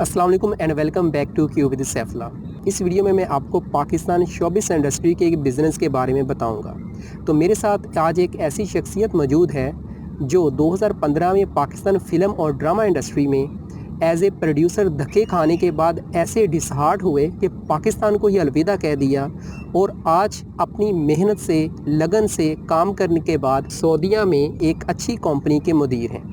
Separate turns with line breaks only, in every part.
अस्सलाम वालेकुम and welcome back to Q with सैफला। इस वीडियो में मैं आपको पाकिस्तान शोबिस इंडस्ट्री के एक बिज़नेस के बारे में बताऊंगा। तो मेरे साथ आज एक ऐसी शख्सियत मौजूद है जो 2015 में पाकिस्तान फ़िल्म और ड्रामा इंडस्ट्री में एज ए प्रोड्यूसर धक्के खाने के बाद ऐसे डिसहार्ट हुए कि पाकिस्तान को ही अलविदा कह दिया और आज अपनी मेहनत से लगन से काम करने के बाद सऊदीया में एक अच्छी कंपनी के मुदीर हैं।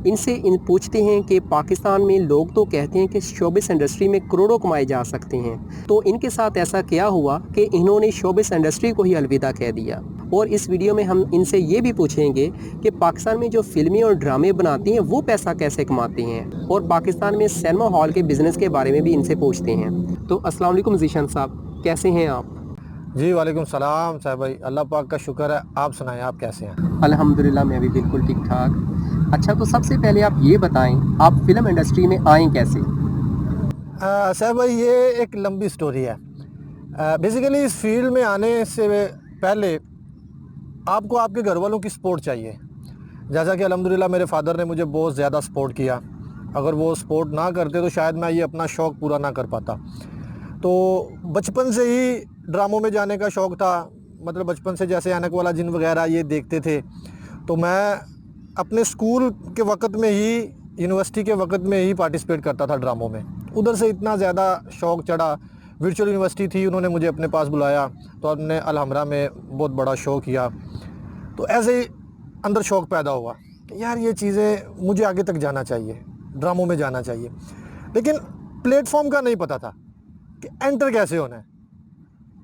इनसे पूछते हैं कि पाकिस्तान में लोग तो कहते हैं कि शोबिस इंडस्ट्री में करोड़ों कमाए जा सकते हैं, तो इनके साथ ऐसा क्या हुआ कि इन्होंने शोबिस इंडस्ट्री को ही अलविदा कह दिया। और इस वीडियो में हम इनसे ये भी पूछेंगे कि पाकिस्तान में जो फिल्में और ड्रामे बनाती हैं वो पैसा कैसे कमाते हैं, और पाकिस्तान में सिनेमा हॉल के बिज़नेस के बारे में भी इनसे पूछते हैं। तो अस्सलाम वालेकुम ज़ीशान साहब, कैसे हैं आप?
जी वालेकुम सलाम साहब भाई, अल्लाह पाक का शुक्र है। आप सुनाएं, आप कैसे हैं?
अल्हम्दुलिल्लाह, मैं भी बिल्कुल ठीक ठाक। अच्छा, तो सबसे पहले आप ये बताएं, आप फिल्म इंडस्ट्री में आए कैसे?
साहब भाई, ये एक लंबी स्टोरी है। बेसिकली इस फील्ड में आने से पहले आपको आपके घर वालों की सपोर्ट चाहिए। जैसा कि अल्हम्दुलिल्लाह मेरे फादर ने मुझे बहुत ज़्यादा सपोर्ट किया। अगर वो सपोर्ट ना करते तो शायद मैं ये अपना शौक़ पूरा ना कर पाता। तो बचपन से ही ड्रामों में जाने का शौक़ था। मतलब बचपन से जैसे ऐनक वाला जिन वगैरह ये देखते थे, तो मैं अपने स्कूल के वक़्त में ही, यूनिवर्सिटी के वक़्त में ही पार्टिसिपेट करता था ड्रामों में। उधर से इतना ज़्यादा शौक़ चढ़ा। वर्चुअल यूनिवर्सिटी थी, उन्होंने मुझे अपने पास बुलाया तो हमने अलहमरा में बहुत बड़ा शो किया। तो ऐसे ही अंदर शौक़ पैदा हुआ कि यार ये चीज़ें मुझे आगे तक जाना चाहिए, ड्रामों में जाना चाहिए। लेकिन प्लेटफॉर्म का नहीं पता था कि एंटर कैसे होना है।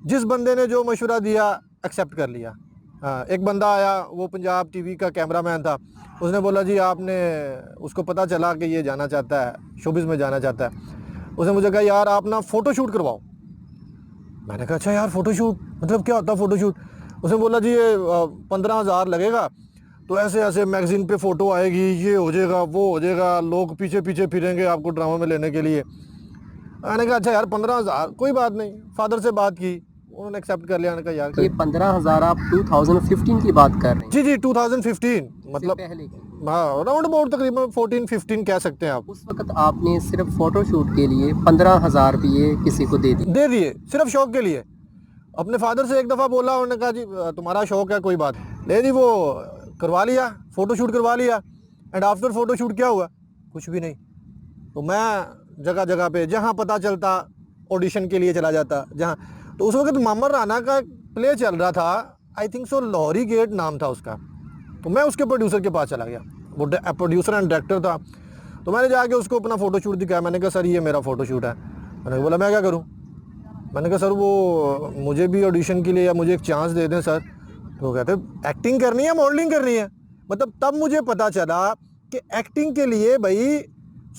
जिस बंदे ने जो मशवरा दिया एक्सेप्ट कर लिया। हाँ, एक बंदा आया, वो पंजाब टीवी का कैमरामैन था। उसने बोला जी आपने, उसको पता चला कि ये जाना चाहता है, शोबिज़ में जाना चाहता है। उसने मुझे कहा यार आप ना फ़ोटो शूट करवाओ। मैंने कहा अच्छा यार फ़ोटो शूट मतलब क्या होता है फ़ोटो शूट? उसने बोला जी ये 15,000 लगेगा, तो ऐसे ऐसे मैगज़ीन पे फ़ोटो आएगी, ये हो जाएगा वो हो जाएगा, लोग पीछे पीछे फिरेंगे आपको ड्रामा में लेने के लिए। मैंने कहा अच्छा यार 15,000 कोई बात नहीं। फादर से बात की, उन्होंने एक्सेप्ट कर लिया। मैंने कहा यार
ये 15,000 आप 2015 की बात कर रहे हैं?
जी 2015 मतलब
पहले की?
हाँ, राउंड अबाउट तकरीबन 14-15 कह सकते हैं आप।
उस वक्त आपने सिर्फ फोटो शूट के लिए 15,000 रुपये किसी को दे
दिए सिर्फ शौक के लिए। अपने फादर से एक दफ़ा बोला, उन्होंने कहा जी तुम्हारा शौक है कोई बात नहीं जी। वो करवा लिया, फ़ोटो शूट करवा लिया। एंड आफ्टर फ़ोटो शूट क्या हुआ? कुछ भी नहीं। तो मैं जगह जगह पे जहाँ पता चलता ऑडिशन के लिए चला जाता। जहाँ तो उस वक्त मामर राना का प्ले चल रहा था, I think so Lahori Gate नाम था उसका। तो मैं उसके प्रोड्यूसर के पास चला गया, वो प्रोड्यूसर एंड डायरेक्टर था। तो मैंने जाके उसको अपना फ़ोटो शूट दिखाया। मैंने कहा सर ये मेरा फ़ोटो शूट है। मैंने बोला मैं क्या करूं? मैंने कहा सर वो मुझे भी ऑडिशन के लिए या मुझे एक चांस दे दें सर। तो वो कहते एक्टिंग करनी है, मॉडलिंग करनी है। मतलब तब मुझे पता चला कि एक्टिंग के लिए भाई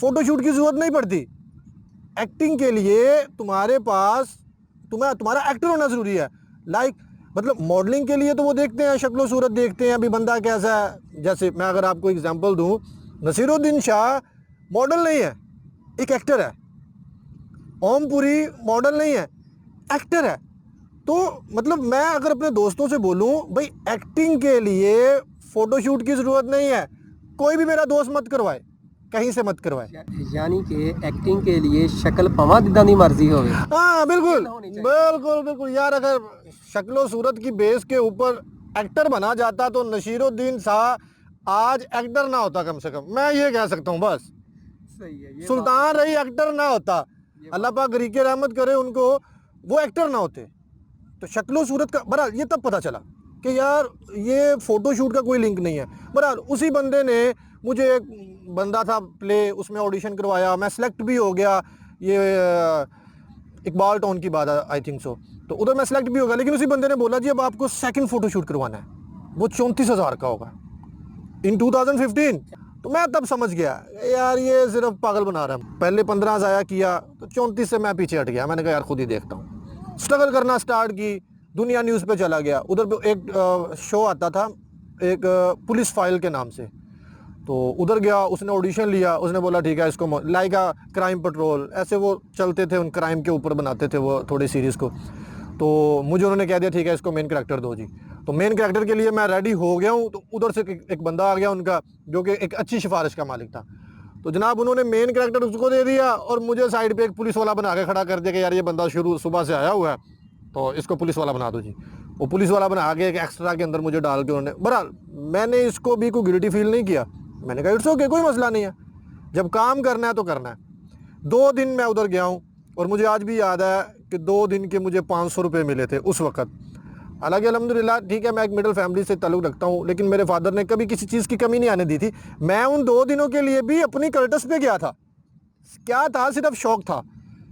फ़ोटो शूट की ज़रूरत नहीं पड़ती। एक्टिंग के लिए तुम्हारे पास तुम्हारा एक्टर होना ज़रूरी है। मतलब मॉडलिंग के लिए तो वो देखते हैं, शक्लो सूरत देखते हैं, अभी बंदा कैसा है। जैसे मैं अगर आपको एग्जांपल दूं, नसीरुद्दीन शाह मॉडल नहीं है, एक एक्टर है। ओमपुरी मॉडल नहीं है, एक्टर है। तो मतलब मैं अगर अपने दोस्तों से बोलूं भाई एक्टिंग के लिए फ़ोटोशूट की ज़रूरत नहीं है, कोई भी मेरा दोस्त मत करवाए, कहीं से मत करवाए।
यानी कि एक्टिंग के लिए शक्ल पवा जिदा दी मर्जी हो।
हाँ बिल्कुल बिल्कुल बिल्कुल यार, अगर शक्लो सूरत की बेस के ऊपर एक्टर बना जाता तो नसीरुद्दीन शाह आज एक्टर ना होता। कम से कम मैं ये कह सकता हूँ बस।
सही है, ये
सुल्तान रही एक्टर ना होता, अल्लाह पाक गरीके रहमत करे उनको, वो एक्टर ना होते। तो शक्लो सूरत का बहरहाल ये तब पता चला कि यार ये फ़ोटो शूट का कोई लिंक नहीं है। बहरहाल उसी बंदे ने मुझे, एक बंदा था प्ले, उसमें ऑडिशन करवाया, मैं सेलेक्ट भी हो गया। ये इकबाल टाउन की बात है आई थिंक सो। तो उधर मैं सेलेक्ट भी हो गया। लेकिन उसी बंदे ने बोला जी अब आपको सेकंड फ़ोटो शूट करवाना है, वो 34,000 का होगा इन 2015। तो मैं तब समझ गया यार ये सिर्फ पागल बना रहा है। पहले 15 ज़ाया किया तो 34 से मैं पीछे हट गया। मैंने कहा यार खुद ही देखता हूँ। स्ट्रगल करना स्टार्ट की, दुनिया न्यूज़ पे चला गया। उधर पे एक शो आता था, एक पुलिस फाइल के नाम से। तो उधर गया, उसने ऑडिशन लिया, उसने बोला ठीक है इसको, लाइका क्राइम पेट्रोल, ऐसे वो चलते थे, उन क्राइम के ऊपर बनाते थे वो थोड़ी सीरीज़ को। तो मुझे उन्होंने कह दिया ठीक है इसको मेन कैरेक्टर दो जी। तो मेन कैरेक्टर के लिए मैं रेडी हो गया हूँ। तो उधर से एक बंदा आ गया उनका, जो कि एक अच्छी सिफारिश का मालिक था। तो जनाब उन्होंने मेन कैरेक्टर उसको दे दिया और मुझे साइड पे एक पुलिस वाला बना के खड़ा कर दिया कि यार ये बंदा शुरू सुबह से आया हुआ है तो इसको पुलिस वाला बना दो जी। वो पुलिस वाला बना के एक एक्स्ट्रा के अंदर मुझे डाल के उन्होंने, बहरहाल मैंने इसको भी कोई गिल्टी फील नहीं किया। मैंने कहा इट्स ओके, कोई मसला नहीं है, जब काम करना है तो करना है। 2 दिन मैं उधर गया हूँ और मुझे आज भी याद है कि 2 दिन के मुझे 500 रुपये मिले थे उस वक्त। हालांकि अल्हम्दुलिल्लाह ठीक है, मैं एक मिडिल फैमिली से ताल्लुक़ रखता हूँ, लेकिन मेरे फादर ने कभी किसी चीज़ की कमी नहीं आने दी थी। मैं उन 2 दिनों के लिए भी अपनी कर्टस पे गया था। क्या था, सिर्फ शौक़ था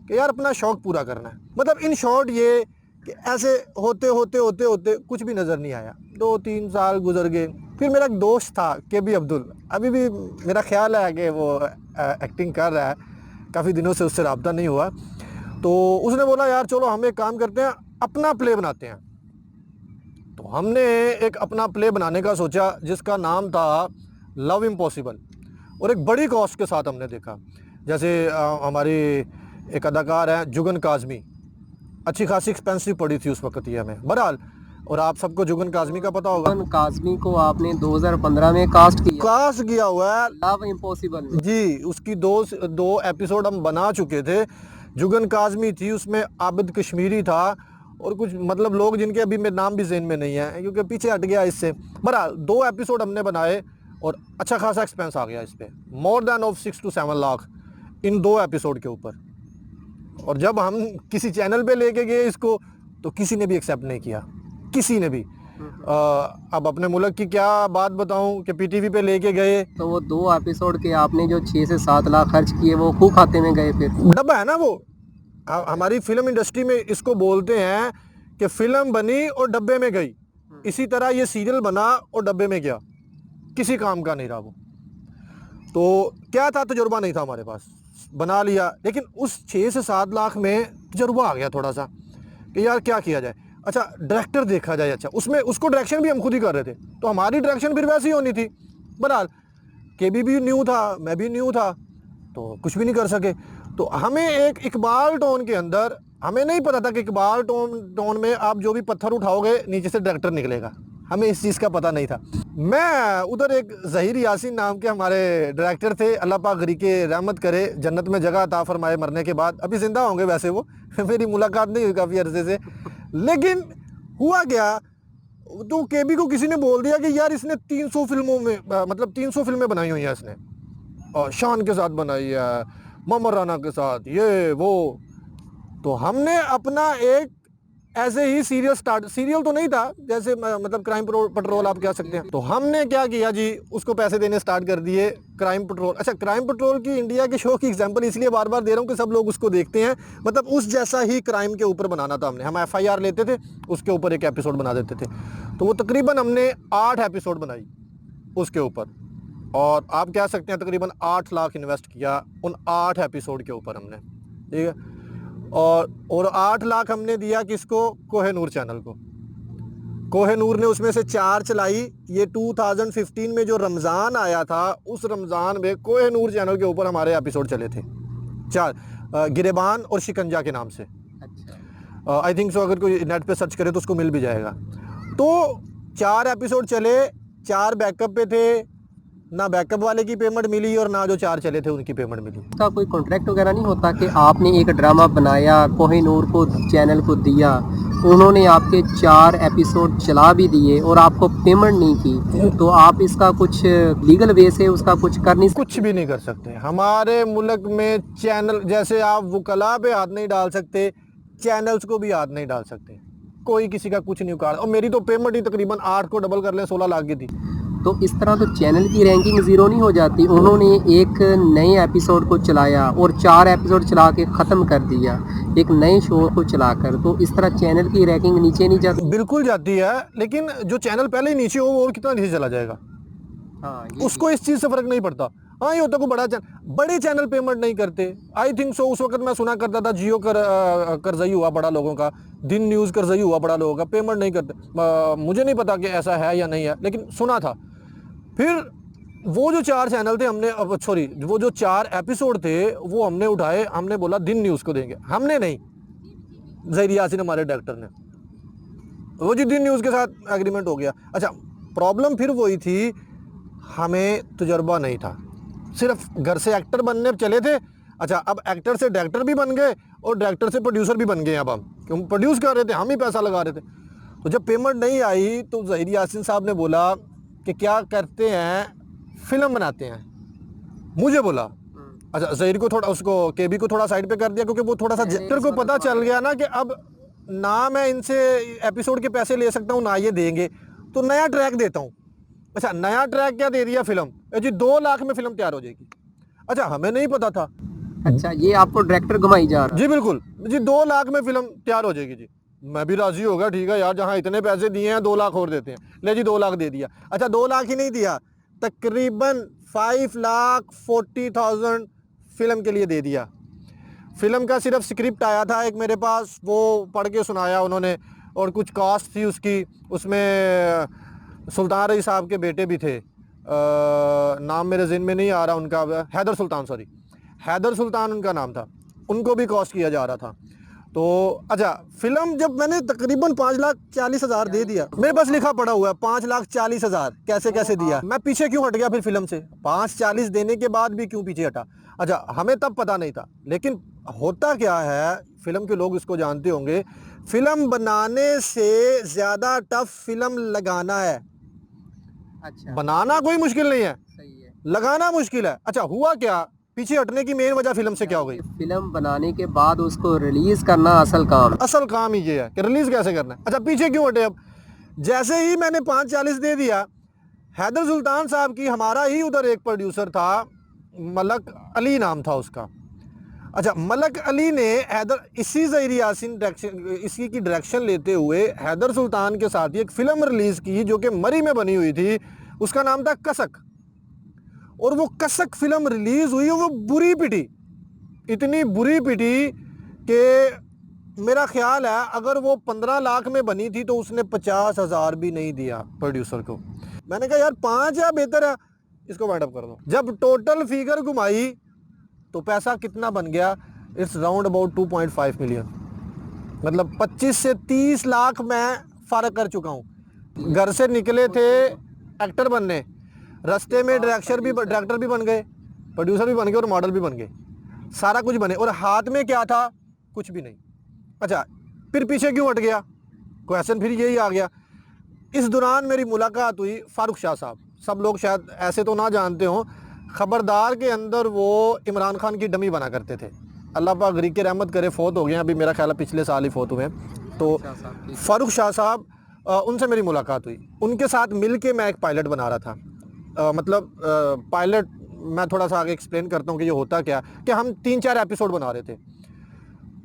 कि यार अपना शौक़ पूरा करना है। मतलब इन शॉर्ट ये कि ऐसे होते होते होते होते कुछ भी नज़र नहीं आया। 2-3 साल गुजर गए। फिर मेरा एक दोस्त था KB अब्दुल, अभी भी मेरा ख्याल है कि वो एक्टिंग कर रहा है, काफ़ी दिनों से उससे रब्ता नहीं हुआ। तो उसने बोला यार चलो हम एक काम करते हैं, अपना प्ले बनाते हैं। तो हमने एक अपना प्ले बनाने का सोचा जिसका नाम था लव इम्पॉसिबल, और एक बड़ी कॉस्ट के साथ हमने देखा। जैसे हमारी एक अदाकार है जुगन काज़मी, अच्छी खासी एक्सपेंसिव पड़ी थी उस वक्त ये हमें, बहरहाल। और आप सबको जुगन काज़मी का पता होगा।
जुगन काज़मी को आपने 2015 में कास्ट
किया हुआ है
लव इम्पॉसिबल में
जी। उसकी दो एपिसोड हम बना चुके थे। जुगन काज़मी थी, उसमें आबिद कश्मीरी था और कुछ मतलब लोग जिनके अभी मेरे नाम भी ज़हन में नहीं है क्योंकि पीछे हट गया इससे। बहरहाल 2 एपिसोड हमने बनाए और अच्छा खासा एक्सपेंस आ गया इस पर, more than of 6 to 7 lakh in 2 episode के ऊपर। और जब हम किसी चैनल पे लेके गए इसको तो किसी ने भी एक्सेप्ट नहीं किया, किसी ने भी। अब अपने मुल्क की क्या बात बताऊं कि PTV पे लेके गए
तो वो 2 एपिसोड के आपने जो 6 से 7 लाख खर्च किए वो खूब खाते में गए। फिर
डब्बा है ना वो, हमारी फिल्म इंडस्ट्री में इसको बोलते हैं कि फिल्म बनी और डब्बे में गई। इसी तरह ये सीरियल बना और डब्बे में गया, किसी काम का नहीं रहा वो। तो क्या था, तजुर्बा नहीं था हमारे पास, बना लिया। लेकिन उस 6 से 7 लाख में तजुर्बा आ गया थोड़ा सा कि यार क्या किया जाए। अच्छा डायरेक्टर देखा जाए, अच्छा उसमें उसको डायरेक्शन भी हम खुद ही कर रहे थे, तो हमारी डायरेक्शन फिर वैसी होनी थी। बहरहाल KB भी न्यू था, मैं भी न्यू था, तो कुछ भी नहीं कर सके। तो हमें एक इकबाल टोन के अंदर, हमें नहीं पता था कि इकबाल टोन में आप जो भी पत्थर उठाओगे नीचे से डायरेक्टर निकलेगा, हमें इस चीज़ का पता नहीं था। मैं उधर एक ज़हीर यासीन नाम के हमारे डायरेक्टर थे, अल्लाह पाक गरी के रहमत करे, जन्नत में जगह अता फरमाए मरने के बाद। अभी ज़िंदा होंगे वैसे वो मेरी मुलाकात नहीं हुई काफ़ी अरसे से। लेकिन हुआ क्या, तो KB को किसी ने बोल दिया कि यार इसने 300 फिल्मों में मतलब 300 फिल्में बनाई हुई हैं इसने, और शान के साथ बनाई है, ममर राना के साथ, ये वो। तो हमने अपना एक ऐसे ही सीरियल तो नहीं था, जैसे मतलब क्राइम पेट्रोल आप कह सकते हैं। तो हमने क्या किया जी, उसको पैसे देने स्टार्ट कर दिए, क्राइम पेट्रोल। अच्छा क्राइम पेट्रोल की इंडिया के शो की एग्जांपल इसलिए बार बार दे रहा हूँ कि सब लोग उसको देखते हैं, मतलब उस जैसा ही क्राइम के ऊपर बनाना था हमने। हम FIR लेते थे, उसके ऊपर एक एपिसोड बना देते थे। तो वो तकरीबन हमने 8 एपिसोड बनाई उसके ऊपर, और आप कह सकते हैं तकरीबन 8 लाख इन्वेस्ट किया उन 8 एपिसोड के ऊपर हमने, ठीक है। और 8 लाख हमने दिया किसको, कोहिनूर चैनल को। कोहिनूर ने उसमें से 4 चलाई। ये 2015 में जो रमज़ान आया था, उस रमज़ान में कोहिनूर चैनल के ऊपर हमारे एपिसोड चले थे 4, गिरेबान और शिकंजा के नाम से।
अच्छा,
आई थिंक सो, अगर कोई नेट पे सर्च करे तो उसको मिल भी जाएगा। तो 4 एपिसोड चले, 4 बैकअप पे थे, ना बैकअप वाले की पेमेंट मिली और ना जो 4 चले थे उनकी पेमेंट मिली।
उसका कोई कॉन्ट्रैक्ट वगैरह नहीं होता कि आपने एक ड्रामा बनाया, कोहिनूर को चैनल को दिया, उन्होंने आपके 4 एपिसोड चला भी दिए और आपको पेमेंट नहीं की, तो आप इसका कुछ लीगल वे से उसका कुछ कर नहीं
कुछ भी नहीं कर सकते। हमारे मुल्क में चैनल, जैसे आप वकला पे हाथ नहीं डाल सकते, चैनल्स को भी हाथ नहीं डाल सकते, कोई किसी का कुछ नहीं उखाड़। और मेरी तो पेमेंट ही तकरीबन 8 को डबल कर ले 16 लाख की थी।
तो इस तरह तो चैनल की रैंकिंग ज़ीरो नहीं हो जाती। उन्होंने एक नए एपिसोड को चलाया और 4 एपिसोड चला के ख़त्म कर दिया एक नए शो को चलाकर, तो इस तरह चैनल की रैंकिंग नीचे नहीं जाती।
बिल्कुल जाती है, लेकिन जो चैनल पहले ही नीचे हो वो और कितना नीचे चला जाएगा,
हाँ,
उसको इस चीज़ से फ़र्क नहीं पड़ता। हाँ ये होता है बड़े चैनल पेमेंट नहीं करते। आई थिंक सो उस वक्त मैं सुना करता था जियो करजई हुआ बड़ा लोगों का, दिन न्यूज़ करजई हुआ बड़ा लोगों का, पेमेंट नहीं करते। मुझे नहीं पता कि ऐसा है या नहीं है, लेकिन सुना था। फिर वो जो 4 चैनल थे, हमने सॉरी वो जो 4 एपिसोड थे वो हमने उठाए, हमने बोला दिन न्यूज़ को देंगे। हमने नहीं, ज़हीर यासीन हमारे डायरेक्टर ने, वो जी दिन न्यूज़ के साथ एग्रीमेंट हो गया। अच्छा प्रॉब्लम फिर वही थी, हमें तजुर्बा नहीं था, सिर्फ घर से एक्टर बनने चले थे, अच्छा अब एक्टर से डायरेक्टर भी बन गए और डायरेक्टर से प्रोड्यूसर भी बन गए। अब हम क्यों प्रोड्यूस कर रहे थे, हम ही पैसा लगा रहे थे। तो जब पेमेंट नहीं आई तो ज़हीर यासीन साहब ने बोला कि क्या करते हैं, फिल्म बनाते हैं। मुझे बोला, अच्छा ज़हीर को थोड़ा, उसको केबी को थोड़ा साइड पे कर दिया, क्योंकि वो थोड़ा सा जेक्टर को पता चल गया ना कि अब ना मैं इनसे एपिसोड के पैसे ले सकता हूँ ना ये देंगे, तो नया ट्रैक देता हूँ। अच्छा नया ट्रैक क्या दे दिया, फिल्म जी 2 लाख में फिल्म तैयार हो जाएगी। अच्छा हमें नहीं पता था।
अच्छा ये आपको डायरेक्टर घुमाई जा रहा है?
जी बिल्कुल जी, 2 लाख में फिल्म तैयार हो जाएगी जी। मैं भी राजी हो गया, ठीक है यार, जहाँ इतने पैसे दिए हैं 2 लाख और देते हैं, ले जी 2 लाख दे दिया। अच्छा 2 लाख ही नहीं दिया, तकरीबन 5,40,000 फिल्म के लिए दे दिया। फिल्म का सिर्फ स्क्रिप्ट आया था एक मेरे पास, वो पढ़ के सुनाया उन्होंने, और कुछ कास्ट थी उसकी, उसमें सुल्तान रईस साहब के बेटे भी थे, नाम मेरे ज़हन में नहीं आ रहा उनका, हैदर सुल्तान, सॉरी हैदर सुल्तान उनका नाम था, उनको भी कॉस्ट किया जा रहा था। तो अच्छा फिल्म जब मैंने तकरीबन 5,40,000 दे दिया, मेरे पास लिखा पड़ा हुआ है 5,40,000 कैसे कैसे दिया, मैं पीछे क्यों हट गया फिर फिल्म से, 5,40 देने के बाद भी क्यों पीछे हटा। अच्छा हमें तब पता नहीं था, लेकिन होता क्या है, फिल्म के लोग इसको जानते होंगे, फिल्म बनाने से ज़्यादा टफ फिल्म लगाना है।
अच्छा
बनाना कोई मुश्किल नहीं है,
सही है।
लगाना मुश्किल है। अच्छा हुआ क्या, पीछे हटने की मेन वजह फिल्म से क्या हो गई,
फिल्म बनाने के बाद उसको रिलीज करना असल काम है।
असल काम ही ये है कि रिलीज कैसे करना है। अच्छा पीछे क्यों हटे, अब जैसे ही मैंने 5,40 दे दिया, हैदर सुल्तान साहब की, हमारा ही उधर एक प्रोड्यूसर था, मलक अली नाम था उसका। अच्छा मलक अली ने हैदर, इसी ज़हीर यासीन डायरेक्शन, इसी की डायरेक्शन लेते हुए हैदर सुल्तान के साथ ही एक फिल्म रिलीज़ की जो कि मरी में बनी हुई थी, उसका नाम था कसक। और वो कसक फिल्म रिलीज़ हुई और वो बुरी पिटी, इतनी बुरी पिटी कि मेरा ख्याल है अगर वो 15 लाख में बनी थी तो उसने 50,000 भी नहीं दिया प्रोड्यूसर को। मैंने कहा यार 5 या बेहतर है, इसको वाइंड अप कर दो। जब टोटल फिगर घुमाई तो पैसा कितना बन गया, इट्स राउंड अबाउट 2.5 मिलियन, मतलब 25 से 30 लाख मैं फ़र्क कर चुका हूँ। घर से निकले थे एक्टर बनने, रास्ते में डायरेक्टर भी बन गए, प्रोड्यूसर भी बन गए और मॉडल भी बन गए, सारा कुछ बने, और हाथ में क्या था, कुछ भी नहीं। अच्छा फिर पीछे क्यों हट गया, क्वेश्चन फिर यही आ गया। इस दौरान मेरी मुलाकात हुई फारूक शाह साहब, सब लोग शायद ऐसे तो ना जानते हों, खबरदार के अंदर वो इमरान खान की डमी बना करते थे। अल्लाह पाक गरीब की रहमत करे, फ़ौत हो गए, अभी मेरा ख्याल है पिछले साल ही फ़ौत हुए हैं। तो फारूक शाह साहब, उनसे मेरी मुलाकात हुई, उनके साथ मिल के मैं एक पायलट बना रहा था। मतलब पायलट मैं थोड़ा सा आगे एक्सप्लेन करता हूँ कि ये होता क्या, कि हम 3-4 एपिसोड बना रहे थे,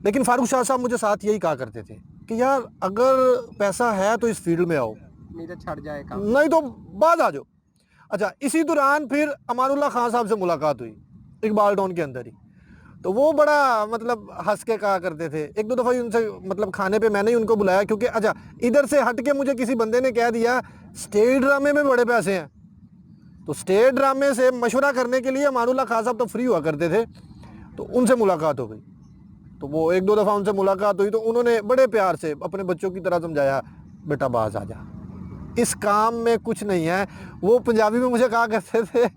लेकिन फारूक शाह साहब मुझे साथ यही कहा करते थे कि यार अगर पैसा है तो इस फील्ड में आओ,
नहीं तो छट जाए काम,
नहीं तो बाद आ जाओ। अच्छा इसी दौरान फिर अमानुल्लाह खान साहब से मुलाकात हुई इकबाल टाउन के अंदर ही, तो वो बड़ा मतलब हंस के कहा करते थे। 1-2 दफ़ा ही उनसे मतलब खाने पे मैंने ही उनको बुलाया, क्योंकि अच्छा इधर से हट के मुझे किसी बंदे ने कह दिया स्टेज ड्रामे में बड़े पैसे हैं, तो स्टेज ड्रामे से मशवरा करने के लिए अमानुल्लाह खान साहब तो फ्री हुआ करते थे, तो उनसे मुलाकात हो गई। तो वो 1-2 दफ़ा उनसे मुलाकात हुई तो उन्होंने बड़े प्यार से अपने बच्चों की तरह समझाया, बेटा बाज आ जा, इस काम में कुछ नहीं है। वो पंजाबी में मुझे कहा करते थे,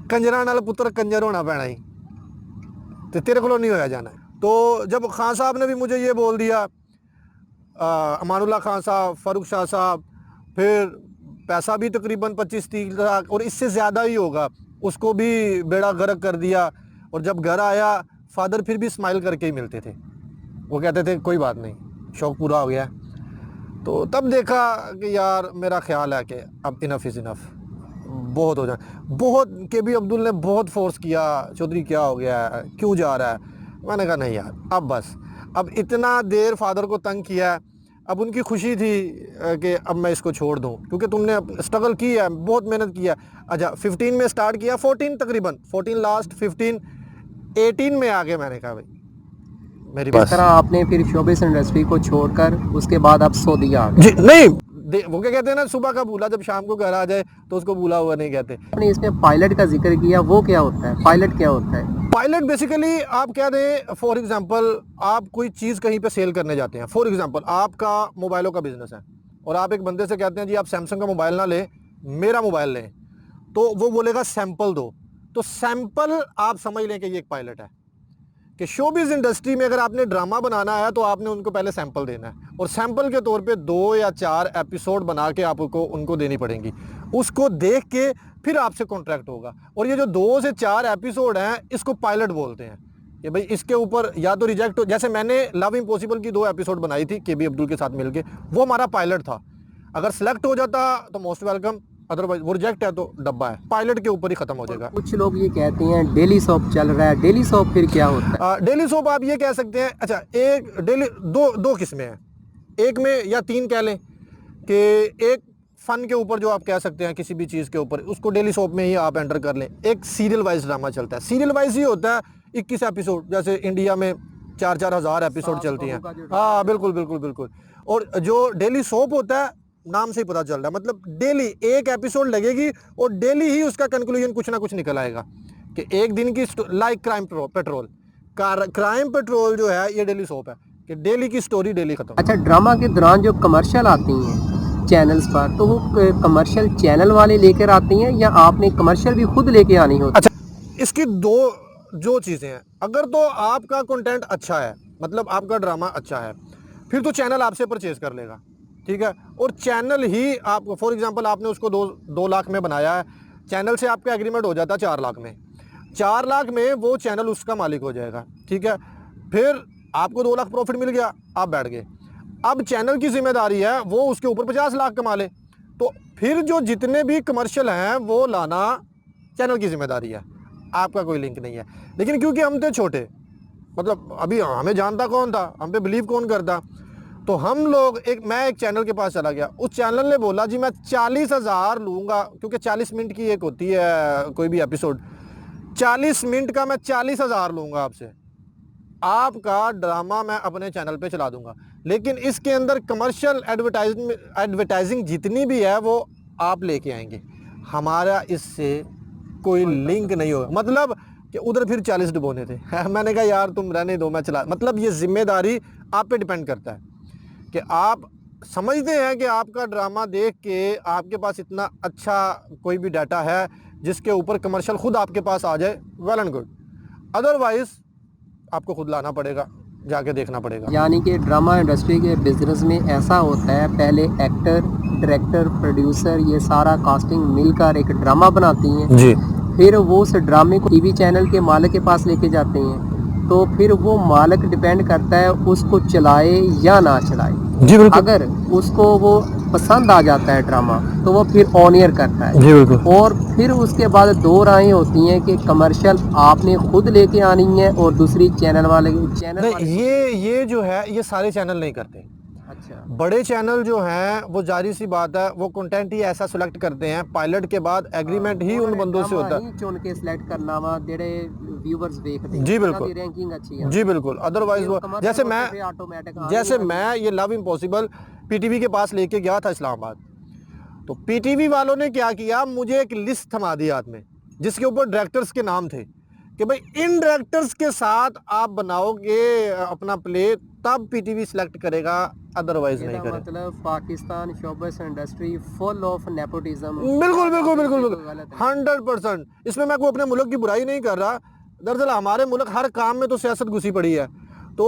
कंजरा नाल पुत्र कंजर होना पैना ही, तो तेरे को नहीं होया जाना। तो जब खान साहब ने भी मुझे ये बोल दिया, अमानुल्लाह खान साहब, फारूक शाह साहब, फिर पैसा भी तकरीबन 25-30 लाख और इससे ज़्यादा ही होगा, उसको भी बेड़ा गर्क कर दिया। और जब घर आया फादर फिर भी स्माइल करके ही मिलते थे, वो कहते थे कोई बात नहीं, शौक़ पूरा हो गया। तो तब देखा कि यार मेरा ख्याल है कि अब इनफ इज़ इनफ, बहुत हो जाए। बहुत केबी अब्दुल ने बहुत फोर्स किया, चौधरी क्या हो गया है, क्यों जा रहा है, मैंने कहा नहीं यार अब बस, अब इतना देर फादर को तंग किया, अब उनकी खुशी थी कि अब मैं इसको छोड़ दूं, क्योंकि तुमने स्ट्रगल की है, बहुत मेहनत किया। अच्छा 15 में स्टार्ट किया, 14 तकरीबन 14 लास्ट, 15 18 में आगे मैंने कहा भाई मेरी
इस तरह आपने फिर शोबिस इंडस्ट्री को छोड़कर उसके बाद आप सऊदी आ गए।
जी नहीं, वो क्या कहते हैं ना, सुबह का भूला जब शाम को घर आ जाए तो उसको भूला हुआ नहीं कहते।
आपने इसमें पायलट का जिक्र किया, वो क्या होता है, पायलट क्या होता है?
पायलट बेसिकली आप क्या दें, फॉर एग्जांपल आप कोई चीज़ कहीं पे सेल करने जाते हैं, फॉर एग्जांपल आपका मोबाइलों का बिजनेस है और आप एक बंदे से कहते हैं जी आप सैमसंग का मोबाइल ना लें, मेरा मोबाइल लें, तो वो बोलेगा सैंपल दो, तो सैंपल आप समझ लें कि ये एक पायलट है कि शोबिज़ इंडस्ट्री में अगर आपने ड्रामा बनाना है तो आपने उनको पहले सैंपल देना है और सैंपल के तौर पे 2 या 4 एपिसोड बना के आपको उनको देनी पड़ेंगी। उसको देख के फिर आपसे कॉन्ट्रैक्ट होगा। और ये जो 2 से 4 एपिसोड हैं इसको पायलट बोलते हैं कि भाई इसके ऊपर या तो रिजेक्ट हो। जैसे मैंने लव इम्पॉसिबल की 2 एपिसोड बनाई थी के बी अब्दुल के साथ मिलके, वो हमारा पायलट था। अगर सेलेक्ट हो जाता तो मोस्ट वेलकम, अदरवाइज वो रिजेक्ट है तो डब्बा है, पायलट के ऊपर ही खत्म हो जाएगा।
कुछ लोग ये कहते हैं डेली सॉप चल रहा है, डेली सॉप फिर क्या होता है?
डेली सोप आप ये कह सकते हैं, अच्छा एक डेली दो किस्में हैं, एक में या 3 कह लें कि एक फन के ऊपर जो आप कह सकते हैं किसी भी चीज़ के ऊपर, उसको डेली सोप में ही आप एंटर कर लें। एक सीरियल वाइज ड्रामा चलता है, सीरियल वाइज ही होता है 21 एपिसोड, जैसे इंडिया में 4-4 हज़ार एपिसोड चलती हैं। हाँ बिल्कुल बिल्कुल बिल्कुल। और जो डेली सोप होता है नाम से ही पता चल रहा है, मतलब डेली एक एपिसोड लगेगी और डेली ही उसका कंक्लूजन कुछ ना कुछ निकल आएगा कि एक दिन की like crime petrol, crime petrol जो है ये डेली सोप है कि डेली की स्टोरी डेली खत्म।
अच्छा, ड्रामा के दौरान जो कमर्शियल आती हैं चैनल्स पर, तो वो कमर्शियल चैनल वाले लेकर आते हैं या आपने कमर्शियल भी खुद लेके आनी होती?
अच्छा, इसकी 2 जो चीज़ें हैं, अगर तो आपका कंटेंट अच्छा है, मतलब आपका ड्रामा अच्छा है, फिर तो चैनल आपसे परचेज कर लेगा, ठीक है। और चैनल ही आपको, फॉर एग्जांपल आपने उसको 2 लाख में बनाया है, चैनल से आपका एग्रीमेंट हो जाता है 4 लाख में, 4 लाख में वो चैनल उसका मालिक हो जाएगा, ठीक है। फिर आपको 2 लाख प्रॉफिट मिल गया, आप बैठ गए। अब चैनल की जिम्मेदारी है वो उसके ऊपर 50 लाख कमा ले, तो फिर जो जितने भी कमर्शियल हैं वो लाना चैनल की जिम्मेदारी है, आपका कोई लिंक नहीं है। लेकिन क्योंकि हम थे छोटे, मतलब अभी हमें जानता कौन था, हम पे बिलीव कौन करता, तो हम लोग मैं एक चैनल के पास चला गया, उस चैनल ने बोला जी मैं 40,000 लूँगा, क्योंकि 40 मिनट की एक होती है कोई भी एपिसोड, 40 मिनट का मैं 40,000 लूँगा आपसे, आपका ड्रामा मैं अपने चैनल पे चला दूंगा, लेकिन इसके अंदर कमर्शियल एडवर्टाइजिंग जितनी भी है वो आप लेके आएंगे, हमारा इससे कोई लिंक नहीं होगा। मतलब कि उधर फिर 40 डुबोने थे मैंने कहा यार तुम रहने दो, मैं चला, मतलब ये जिम्मेदारी आप पे डिपेंड करता है कि आप समझते हैं कि आपका ड्रामा देख के आपके पास इतना अच्छा कोई भी डाटा है जिसके ऊपर कमर्शियल खुद आपके पास आ जाए, वेल एंड गुड, अदरवाइज आपको खुद लाना पड़ेगा, जाके देखना पड़ेगा।
यानी कि ड्रामा इंडस्ट्री के बिजनेस में ऐसा होता है, पहले एक्टर, डायरेक्टर, प्रोड्यूसर, ये सारा कास्टिंग मिलकर एक ड्रामा बनाती हैं
जी,
फिर वो उस ड्रामे को टीवी चैनल के मालिक के पास लेके जाते हैं, तो फिर वो मालिक डिपेंड करता है उसको चलाए या ना चलाए।
जी बिल्कुल,
अगर उसको वो पसंद आ जाता है ड्रामा तो वो फिर ऑन एयर करता है,
जी बिल्कुल।
और फिर उसके बाद 2 राहें होती हैं कि कमर्शियल आपने खुद लेके आनी है और दूसरी चैनल वाले
नहीं, ये जो है ये सारे चैनल नहीं करते।
अच्छा,
बड़े चैनल जो हैं वो जारी सी बात है वो कंटेंट ही ऐसा सिलेक्ट करते हैं, पायलट के बाद एग्रीमेंट ही उन बंदों से होता है।
चुन के सिलेक्ट करना वा जेड़े व्यूअर्स देखते हैं,
जी बिल्कुल,
रैंकिंग अच्छी है।
जी बिल्कुल, अदरवाइज वो जैसे मैं ये लव इम्पॉसिबल पीटीवी के पास लेके गया था इस्लामाबाद, तो पीटीवी वालों ने क्या किया, मुझे एक लिस्ट थमा दी हाथ में जिसके ऊपर डायरेक्टर्स के नाम थे कि भाई इन डायरेक्टर्स के साथ आप बनाओगे अपना प्ले तब पीटीवी सिलेक्ट करेगा, अदरवाइज नहीं करेगा।
मतलब Pakistan showbiz industry full of nepotism.
बिल्कुल बिल्कुल बिल्कुल बिल्कुल 100%। इसमें मैं कोई अपने मुल्क की बुराई नहीं कर रहा, दरअसल हमारे मुल्क हर काम में तो सियासत घुसी पड़ी है, तो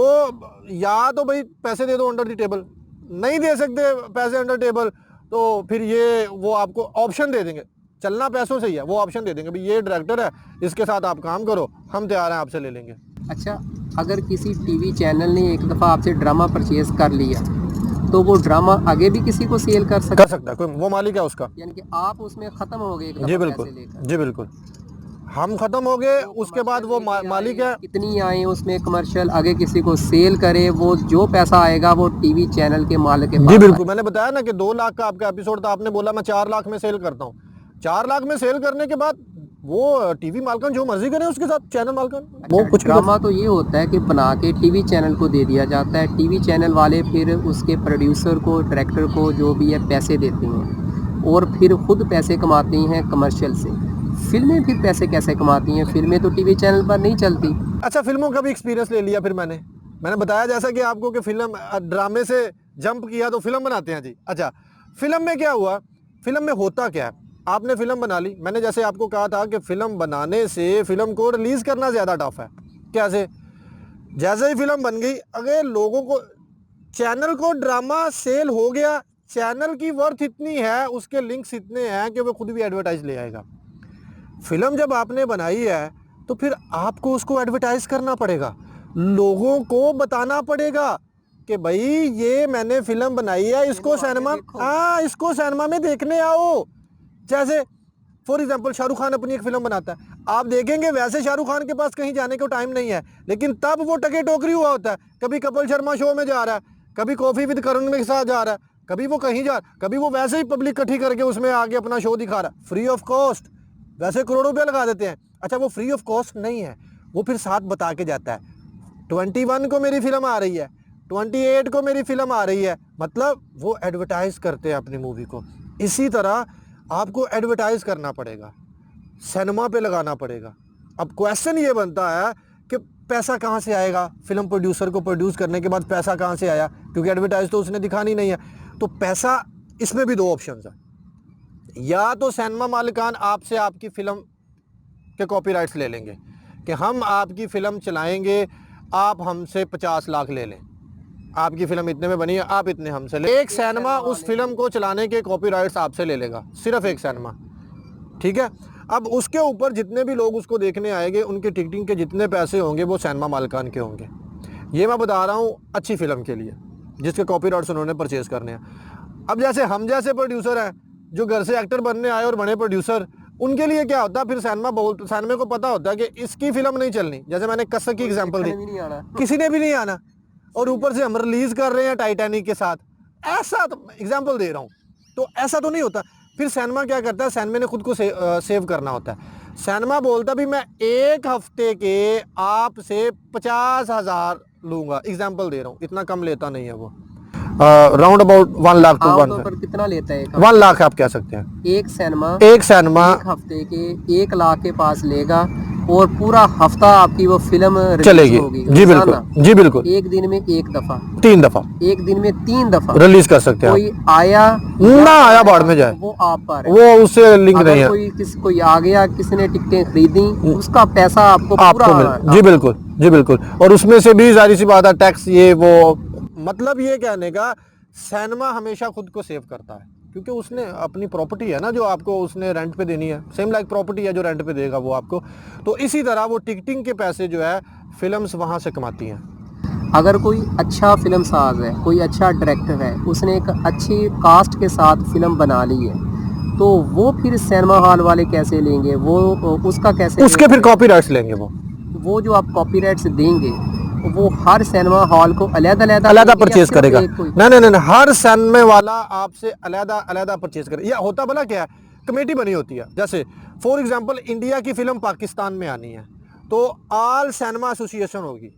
या तो भाई पैसे दे दो अंडर द टेबल, नहीं दे सकते पैसे अंडर टेबल तो फिर ये वो आपको ऑप्शन दे देंगे, चलना पैसों से ही है, वो ऑप्शन दे देंगे भाई ये डायरेक्टर है इसके साथ आप काम करो, हम तैयार हैं आपसे ले लेंगे।
अच्छा, अगर किसी टीवी चैनल ने एक दफ़ा आपसे ड्रामा परचेज कर लिया तो वो ड्रामा आगे भी किसी को सेल कर सकता
है, कोई वो मालिक है उसका,
यानी कि आप उसमें ख़त्म हो गए एक दफ़ा
जी बिल्कुल,
पैसे लेकर।
जी बिल्कुल, हम ख़त्म हो गए, उसके बाद वो मालिक है,
कितनी आए उसमें कमर्शियल आगे किसी को सेल करे, वो जो पैसा आएगा वो टीवी चैनल के मालिक के पास।
जी बिल्कुल, मैंने बताया ना कि 2 लाख का आपका एपिसोड था, आपने बोला मैं 4 लाख में सेल करता हूँ, 4 लाख में सेल करने के बाद वो टीवी मालकन जो मर्जी करे उसके साथ, चैनल मालकन वो कुछ
ड्रामा तो ये होता है कि बना के टीवी चैनल को दे दिया जाता है, टीवी चैनल वाले फिर उसके प्रोड्यूसर को, डायरेक्टर को जो भी है पैसे देते हैं और फिर खुद पैसे कमाते हैं कमर्शियल से। फिल्में फिर पैसे कैसे कमाती हैं? फिल्में तो टीवी चैनल पर नहीं चलती।
अच्छा, फिल्मों का भी एक्सपीरियंस ले लिया फिर मैंने बताया जैसा कि आपको कि फिल्म ड्रामे से जंप किया तो फिल्म बनाते हैं जी। अच्छा, फिल्म में क्या हुआ, फिल्म में होता क्या है, आपने फिल्म बना ली, मैंने जैसे आपको कहा था कि फिल्म बनाने से फिल्म को रिलीज़ करना ज़्यादा टफ है। कैसे? जैसे ही फिल्म बन गई, अगर लोगों को, चैनल को ड्रामा सेल हो गया, चैनल की वर्थ इतनी है, उसके लिंक्स इतने हैं कि वो खुद भी एडवर्टाइज ले आएगा। फिल्म जब आपने बनाई है तो फिर आपको उसको एडवर्टाइज करना पड़ेगा, लोगों को बताना पड़ेगा कि भाई ये मैंने फिल्म बनाई है, इसको सिनेमा में देखने आओ। जैसे फॉर एग्जांपल शाहरुख खान अपनी एक फिल्म बनाता है, आप देखेंगे वैसे शाहरुख खान के पास कहीं जाने को टाइम नहीं है, लेकिन तब वो टके टोकरी हुआ होता है। कभी कपिल शर्मा शो में जा रहा है, कभी कॉफी विद करण के साथ जा रहा है, कभी वो कहीं जा, कभी वो वैसे ही पब्लिक इकट्ठी करके उसमें आगे अपना शो दिखा रहा है, फ्री ऑफ कॉस्ट। वैसे करोड़ों रुपया लगा देते हैं। अच्छा, वो फ्री ऑफ कॉस्ट नहीं है, वो फिर साथ बता के जाता है 21 को मेरी फिल्म आ रही है, 28 को मेरी फिल्म आ रही है, मतलब वो एडवर्टाइज करते हैं अपनी मूवी को। इसी तरह आपको एडवर्टाइज करना पड़ेगा, सिनेमा पे लगाना पड़ेगा। अब क्वेश्चन ये बनता है कि पैसा कहाँ से आएगा? फिल्म प्रोड्यूसर को प्रोड्यूस करने के बाद पैसा कहाँ से आया? क्योंकि एडवर्टाइज तो उसने दिखानी नहीं है। तो पैसा, इसमें भी दो ऑप्शन है, या तो सिनेमा मालिकान आपसे आपकी फिल्म के कॉपीराइट्स ले लेंगे कि हम आपकी फ़िल्म चलाएंगे, आप हमसे 50 लाख ले लें, आपकी फ़िल्म इतने में बनी है, आप इतने हमसे ले। एक सिनेमा उस फिल्म को चलाने के कॉपीराइट्स आपसे ले लेगा, सिर्फ एक सिनेमा, ठीक है। अब उसके ऊपर जितने भी लोग उसको देखने आएंगे, उनके टिकटिंग के जितने पैसे होंगे वो सिनेमा मालिकान के होंगे। ये मैं बता रहा हूँ अच्छी फिल्म के लिए, जिसके कॉपीराइट्स उन्होंने परचेज़ करने हैं। अब जैसे हम जैसे प्रोड्यूसर हैं जो घर से एक्टर बनने आए और बने प्रोड्यूसर, उनके लिए क्या होता है, फिर सिनेमा को पता होता है कि इसकी फिल्म नहीं चलनी। जैसे मैंने कसक की एग्जांपल दी, किसी ने भी नहीं आना, और ऊपर से हम रिलीज कर रहे हैं टाइटैनिक के साथ, ऐसा तो एग्जांपल दे रहा हूँ, तो ऐसा तो नहीं होता। फिर सिनेमा क्या करता है, सिनेमा ने खुद को सेव करना होता है। सिनेमा बोलता भी मैं एक हफ्ते के आपसे 50,000 लूँगा, एग्जाम्पल दे रहा हूँ, इतना कम लेता नहीं है वो, राउंड अबाउट 1 लाख टू 1
पर कितना लेता है?
1 लाख आप कह सकते हैं।
एक सिनेमा
एक
हफ्ते के 1 लाख के पास लेगा, और पूरा हफ्ता आपकी वो फिल्म
चलेगी।
होगी।
जी बिल्कुल, जी बिल्कुल।
एक दिन में 1 दफा,
3 दफा,
एक दिन में 3 दफा
रिलीज कर सकते हैं।
कोई आया
ना आया बाढ़ में जाए,
वो आप पर है,
वो उससे लिंक नहीं है।
कोई आ गया, किसी ने टिकटें खरीदी, उसका पैसा आपको
जी बिल्कुल, जी बिल्कुल। और उसमें से भी जाहिर सी बात है टैक्स, ये वो, मतलब ये कहने का, सिनेमा हमेशा खुद को सेव करता है, क्योंकि उसने अपनी प्रॉपर्टी है ना जो आपको उसने रेंट पे देनी है, सेम लाइक प्रॉपर्टी है जो रेंट पे देगा वो आपको। तो इसी तरह वो टिकटिंग के पैसे जो है फिल्म्स वहाँ से कमाती हैं।
अगर कोई अच्छा फिल्म साज है, कोई अच्छा डायरेक्टर है, उसने एक अच्छी कास्ट के साथ फिल्म बना ली है, तो वो फिर सिनेमा हॉल वाले कैसे लेंगे? वो उसका कैसे,
उसके फिर कॉपीराइट्स लेंगे।
वो जो आप कॉपीराइट्स देंगे, वो हर सिनेमा हॉल को
अलग परचेज करेगा? नहीं, हर सिनेमा वाला आपसे अलग परचेज करेगा। या होता भला क्या है, कमेटी बनी होती है। जैसे फॉर एग्जांपल इंडिया की फिल्म पाकिस्तान में आनी है, तो ऑल सिनेमा एसोसिएशन होगी,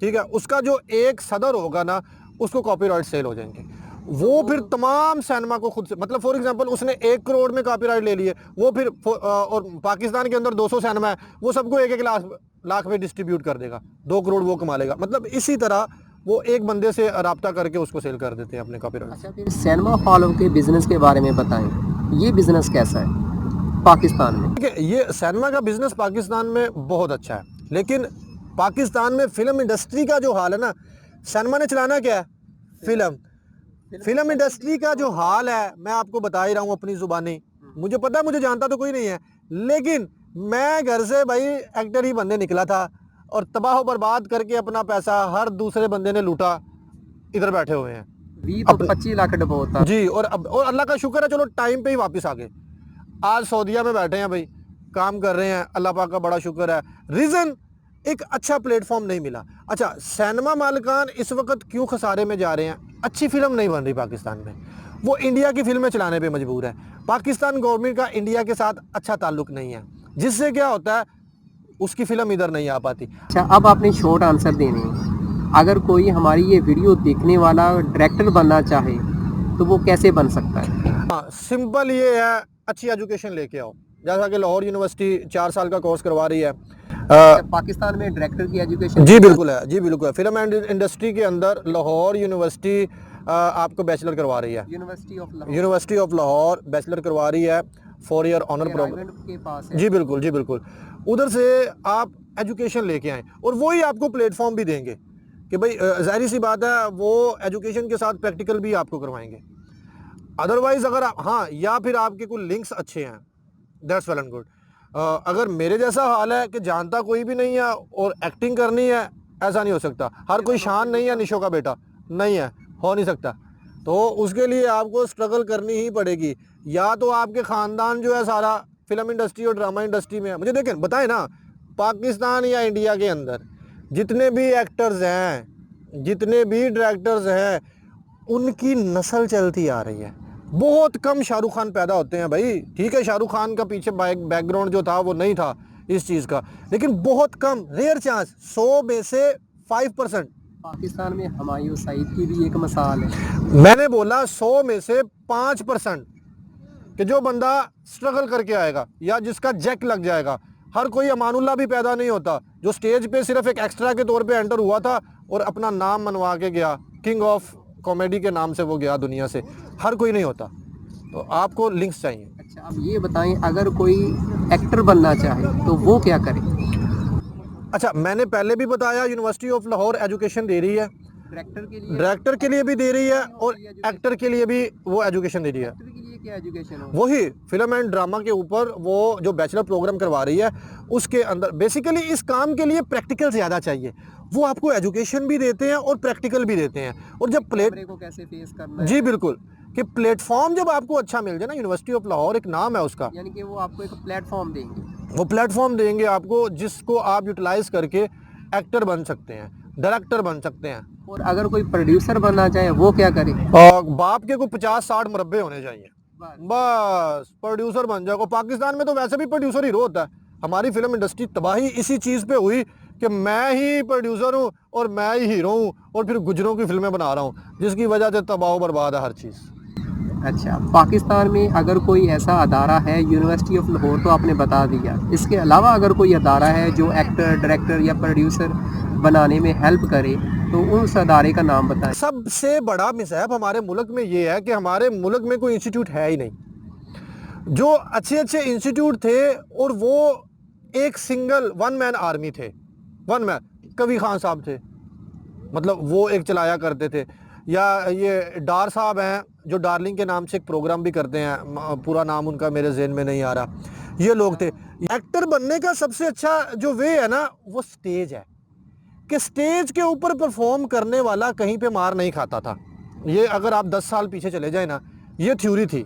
ठीक है, उसका जो एक सदर होगा ना, उसको कॉपीराइट सेल हो जाएंगे। वो फिर तमाम सिनेमा को खुद से, मतलब फॉर एग्जांपल उसने 1 करोड़ में कॉपीराइट ले लिए, वो फिर और पाकिस्तान के अंदर 200 सिनेमा है, वो सबको 1-1 लाख में डिस्ट्रीब्यूट कर देगा, 2 करोड़ वो कमा लेगा। मतलब इसी तरह वो एक बंदे से राब्ता करके उसको सेल कर देते हैं अपने कॉपीराइट।
अच्छा, फिर सिनेमा हॉलों के बिजनेस के बारे में बताएं, ये बिजनेस कैसा है पाकिस्तान में?
ये सिनेमा का बिजनेस पाकिस्तान में बहुत अच्छा है, लेकिन पाकिस्तान में फिल्म इंडस्ट्री का जो हाल है ना, सिनेमा ने चलाना क्या है, फिल्म इंडस्ट्री का जो हाल है, मैं आपको बता ही रहा हूँ अपनी जुबानी। मुझे पता है, मुझे जानता तो कोई नहीं है, लेकिन मैं घर से भाई एक्टर ही बनने निकला था, और तबाह बर्बाद करके अपना पैसा हर दूसरे बंदे ने लूटा, इधर बैठे हुए हैं।
25 लाख डबोता
जी, और अल्लाह का शुक्र है, चलो टाइम पे ही वापस आ गए। आज सऊदीया में बैठे हैं भाई, काम कर रहे हैं, अल्लाह पाक का बड़ा शुक्र है। रीज़न, एक अच्छा प्लेटफॉर्म नहीं मिला। अच्छा, सिनेमा मालिकान इस वक्त क्यों खसारे में जा रहे हैं? अच्छी फिल्म नहीं बन रही पाकिस्तान में, वो इंडिया की फिल्में चलाने पे मजबूर है। पाकिस्तान गवर्नमेंट का इंडिया के साथ अच्छा ताल्लुक नहीं है, जिससे क्या होता है, उसकी फिल्म इधर नहीं आ पाती।
अच्छा, अब आपने शॉर्ट आंसर देने हैं। अगर कोई हमारी ये वीडियो देखने वाला डायरेक्टर बनना चाहे तो वो कैसे बन सकता है?
हाँ, सिंपल ये है, अच्छी एजुकेशन लेके आओ। जैसा कि लाहौर यूनिवर्सिटी 4 साल का कोर्स करवा रही है।
पाकिस्तान में डायरेक्टर की एजुकेशन?
जी बिल्कुल है, जी बिल्कुल है। फिल्म इंडस्ट्री के अंदर लाहौर यूनिवर्सिटी आपको बैचलर करवा रही है, यूनिवर्सिटी ऑफ लाहौर बैचलर करवा रही है। 4 ईयर ऑनर प्रोग्राम
रायगढ़ के पास है।
जी बिल्कुल, जी बिल्कुल। उधर से आप एजुकेशन लेके आएँ और वही आपको प्लेटफॉर्म भी देंगे कि भाई ज़ाहिर सी बात है वो एजुकेशन के साथ प्रैक्टिकल भी आपको करवाएंगे। अदरवाइज अगर आप हाँ, या फिर आपके कोई लिंक्स अच्छे हैं, दैट्स वेल एंड गुड। अगर मेरे जैसा हाल है कि जानता कोई भी नहीं है और एक्टिंग करनी है, ऐसा नहीं हो सकता। हर कोई शान नहीं है निशो का बेटा, नहीं है, हो नहीं सकता। तो उसके लिए आपको स्ट्रगल करनी ही पड़ेगी। या तो आपके ख़ानदान जो है सारा फिल्म इंडस्ट्री और ड्रामा इंडस्ट्री में है। मुझे देखें बताएं ना, पाकिस्तान या इंडिया के अंदर जितने भी एक्टर्स हैं, जितने भी डायरेक्टर्स हैं, उनकी नस्ल चलती आ रही है। बहुत कम शाहरुख खान पैदा होते हैं भाई। ठीक है, शाहरुख खान का पीछे बैकग्राउंड जो था वो नहीं था इस चीज़ का, लेकिन बहुत कम, रेयर चांस, 100 में से 5%।
पाकिस्तान में हुमायूं सईद की भी एक मिसाल है।
मैंने बोला 100 में से 5% कि जो बंदा स्ट्रगल करके आएगा या जिसका जैक लग जाएगा। हर कोई अमानुल्लाह भी पैदा नहीं होता जो स्टेज पे सिर्फ एक एक्स्ट्रा के तौर पे एंटर हुआ था और अपना नाम मनवा के गया, किंग ऑफ कॉमेडी के नाम से वो गया दुनिया से। हर कोई नहीं होता, तो आपको लिंक्स चाहिए।
अच्छा, अब ये बताएं, अगर कोई एक्टर बनना चाहे तो वो क्या करे?
अच्छा, मैंने पहले भी बताया यूनिवर्सिटी ऑफ लाहौर एजुकेशन दे रही है, डायरेक्टर के लिए भी दे रही है और एक्टर के लिए भी वो एजुकेशन दे रही है।
एक्टर के लिए क्या एजुकेशन हो?
वही फिल्म एंड ड्रामा के ऊपर वो जो बैचलर प्रोग्राम करवा रही है, उसके अंदर बेसिकली इस काम के लिए प्रैक्टिकल ज़्यादा चाहिए। वो आपको एजुकेशन भी देते हैं और प्रैक्टिकल भी देते हैं। और जब
कैमरे को कैसे फेस करना है?
जी बिल्कुल, कि प्लेटफॉर्म जब आपको अच्छा मिल जाए ना, यूनिवर्सिटी ऑफ लाहौर एक नाम है उसका,
यानी कि वो आपको एक प्लेटफॉर्म देंगे।
वो प्लेटफॉर्म देंगे आपको जिसको आप यूटिलाइज करके एक्टर बन सकते हैं, डायरेक्टर बन सकते हैं।
और अगर कोई प्रोड्यूसर बनना चाहे वो क्या करे?
और बाप के कोई 50-60 मुरब्बे होने चाहिए, बस प्रोड्यूसर बन जाएगा। पाकिस्तान में तो वैसे भी प्रोड्यूसर हीरो होता है। हमारी फिल्म इंडस्ट्री तबाही इसी चीज़ पे हुई कि मैं ही प्रोड्यूसर हूँ और मैं ही हीरो हूँ और फिर गुजरों की फिल्में बना रहा हूँ, जिसकी वजह से तबाह बर्बाद है हर चीज़।
अच्छा, पाकिस्तान में अगर कोई ऐसा अदारा है, यूनिवर्सिटी ऑफ लाहौर तो आपने बता दिया, इसके अलावा अगर कोई अदारा है जो एक्टर, डायरेक्टर या प्रोड्यूसर बनाने में हेल्प करे तो उस अदारे का नाम बताएं।
सबसे बड़ा मिसहब हमारे मुल्क में ये है कि हमारे मुल्क में कोई इंस्टीट्यूट है ही नहीं। जो अच्छे अच्छे इंस्टीट्यूट थे और वो एक सिंगल वन मैन आर्मी थे, वन मैन। कबीर खान साहब थे, मतलब वो एक चलाया करते थे। या ये डार साहब हैं जो डार्लिंग के नाम से एक प्रोग्राम भी करते हैं, पूरा नाम उनका मेरे ज़हन में नहीं आ रहा। ये लोग थे। एक्टर बनने का सबसे अच्छा जो वे है ना, वो स्टेज है, कि स्टेज के ऊपर परफॉर्म करने वाला कहीं पे मार नहीं खाता था। ये अगर आप 10 साल पीछे चले जाए ना, ये थ्योरी थी।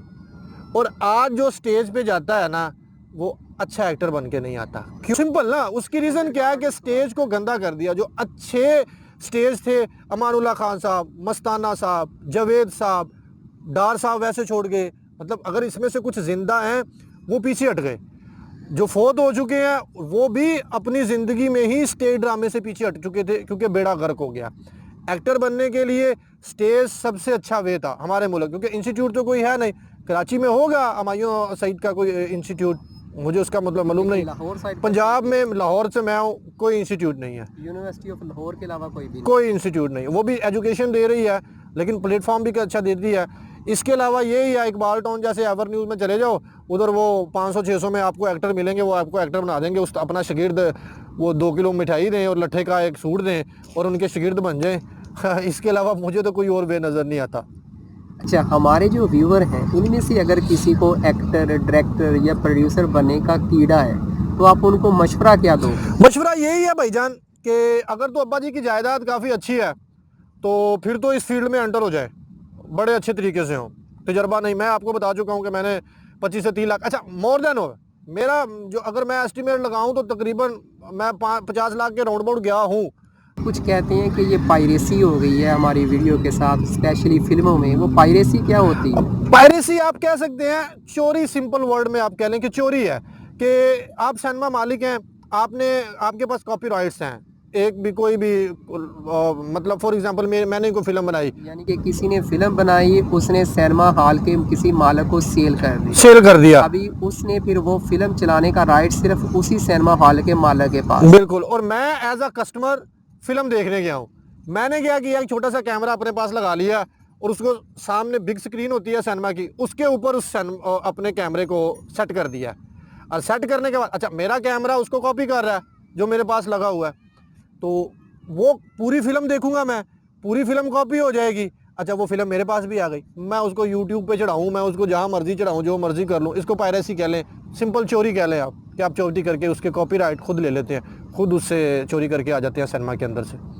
और आज जो स्टेज पे जाता है ना, वो अच्छा एक्टर बन के नहीं आता। क्यों? सिंपल ना, उसकी रीज़न क्या है कि स्टेज को गंदा कर दिया। जो अच्छे स्टेज थे, अमानुल्लाह खान साहब, मस्ताना साहब, जावेद साहब, डार साहब वैसे छोड़ गए। मतलब अगर इसमें से कुछ ज़िंदा हैं वो पीछे हट गए। जो फोत हो चुके हैं वो भी अपनी ज़िंदगी में ही स्टेज ड्रामे से पीछे हट चुके थे, क्योंकि बेड़ा गर्क हो गया। एक्टर बनने के लिए स्टेज सबसे अच्छा वे था हमारे मुल्क, क्योंकि इंस्टीट्यूट तो कोई है नहीं। कराची में होगा हुमायूं सईद का कोई इंस्टीट्यूट, मुझे उसका मतलब मालूम नहीं।
लाहौर साइड
पंजाब में, लाहौर से मैं हूँ, कोई इंस्टीट्यूट नहीं है।
यूनिवर्सिटी ऑफ लाहौर के अलावा कोई
इंस्टीट्यूट नहीं। वो भी एजुकेशन दे रही है लेकिन प्लेटफॉर्म भी अच्छा देती है। इसके अलावा यही है, इकबाल टाउन जैसे एवर न्यूज़ में चले जाओ, उधर वो 500-600 में आपको एक्टर मिलेंगे, वो आपको एक्टर बना देंगे। उस अपना शागिर्द वो 2 किलो मिठाई दें और लट्ठे का एक सूट दें और उनके शागिर्द बन जाएं। इसके अलावा मुझे तो कोई और वे नज़र नहीं आता।
अच्छा, हमारे जो व्यूअर हैं इनमें से अगर किसी को एक्टर, डायरेक्टर या प्रोड्यूसर बनने का कीड़ा है तो आप उनको मशवरा क्या दो?
मशवरा यही है भाईजान कि अगर तो अब्बा जी की जायदाद काफ़ी अच्छी है तो फिर तो इस फील्ड में एंटर हो जाए, बड़े अच्छे तरीके से हो। तजर्बा नहीं, मैं आपको बता चुका हूँ कि मैंने 25 से 30 लाख, अच्छा मोर देन हो मेरा, जो अगर मैं एस्टिमेट लगाऊँ तो तकरीबन मैं 50 लाख के राउंड अबाउट गया हूँ।
कुछ कहते हैं कि ये पायरेसी हो गई है हमारी वीडियो के साथ, स्पेशली फिल्मों में। वो पायरेसी क्या होती है?
पायरेसी आप कह सकते हैं चोरी, सिंपल वर्ड में आप कह लें कि चोरी है। कि आप सिनेमा मालिक हैं, आपके पास कॉपीराइट्स हैं, एक भी कोई भी मतलब फॉर एग्जांपल मैंने कोई फिल्म बनाई,
यानी कि किसी ने फिल्म बनाई, उसने सिनेमा हॉल के किसी मालिक को सेल कर दिया। अभी उसने फिर वो फिल्म चलाने का राइट सिर्फ उसी सिनेमा हॉल के मालिक के पास।
बिल्कुल। और मैं एज अ कस्टमर फिल्म देखने गया हूँ, मैंने क्या किया, एक छोटा सा कैमरा अपने पास लगा लिया और उसको सामने बिग स्क्रीन होती है सिनेमा की, उसके ऊपर अपने कैमरे को सेट कर दिया। और सेट करने के बाद अच्छा मेरा कैमरा उसको कॉपी कर रहा है जो मेरे पास लगा हुआ है, तो वो पूरी फिल्म देखूंगा मैं, पूरी फिल्म कॉपी हो जाएगी। अच्छा वो फिल्म मेरे पास भी आ गई, मैं उसको यूट्यूब पे चढ़ाऊँ, मैं उसको जहाँ मर्जी चढ़ाऊँ, जो मर्जी कर लूँ। इसको पायरेसी कह लें, सिंपल चोरी कह लें आप, कि आप चोरी करके उसके कॉपीराइट खुद ले लेते हैं, खुद उससे चोरी करके आ जाते हैं सिनेमा के अंदर से।